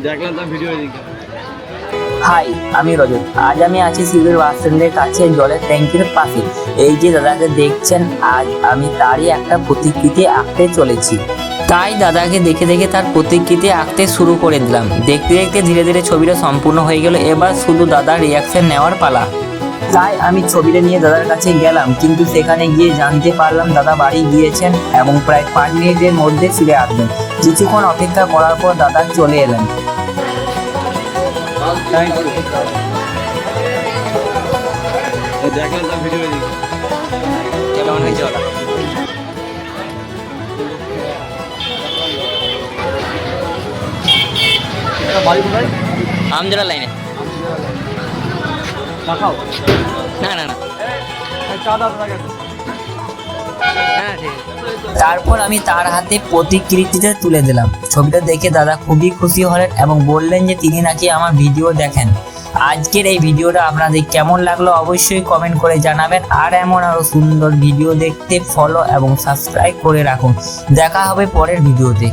দেখলাম তার ভিডিও দেখে। হাই, আমি রজত। আজ আমি আছি সিভিল বাস স্ট্যান্ডের কাছে জলের ট্যাঙ্কির পাশে। এই যে দাদাকে দেখছেন, আজ আমি তারই একটা প্রতিকৃতি আঁকতে চলেছি। তাই দাদাকে দেখে দেখে তার প্রতিকৃতি আঁকতে শুরু করে দিলাম। দেখতে দেখতে ধীরে ধীরে ছবিটা সম্পূর্ণ হয়ে গেল। এবার শুধু দাদার রিয়াকশন নেওয়ার পালা। তাই আমি ছবিটা নিয়ে দাদার কাছে গেলাম, কিন্তু সেখানে গিয়ে জানতে পারলাম দাদা বাড়ি গিয়েছেন এবং প্রায় 5 মিনিটের মধ্যে ফিরে আসবেন। কিছুক্ষণ অপেক্ষা করার পর দাদা চলে এলেন। দেখলাম তার ভিডিও দেখে। কেমন হয়েছে ওটা? বাড়ি কোথায়? আমজোড়া লাইনে। দেখাও। না না না, চা দাও দাদা। হ্যাঁ ঠিক আছে। তারপর আমি তার হাতে প্রতিকৃতিটা তুলে দিলাম। ছবিটা দেখে দাদা খুবই খুশি হলেন এবং বললেন যে তিনি নাকি আমার ভিডিও দেখেন। আজকের এই ভিডিওটা আপনাদের কেমন লাগলো অবশ্যই কমেন্ট করে জানাবেন। আর এমন আরো সুন্দর ভিডিও দেখতে ফলো এবং সাবস্ক্রাইব করে রাখুন। দেখা হবে পরের ভিডিওতে।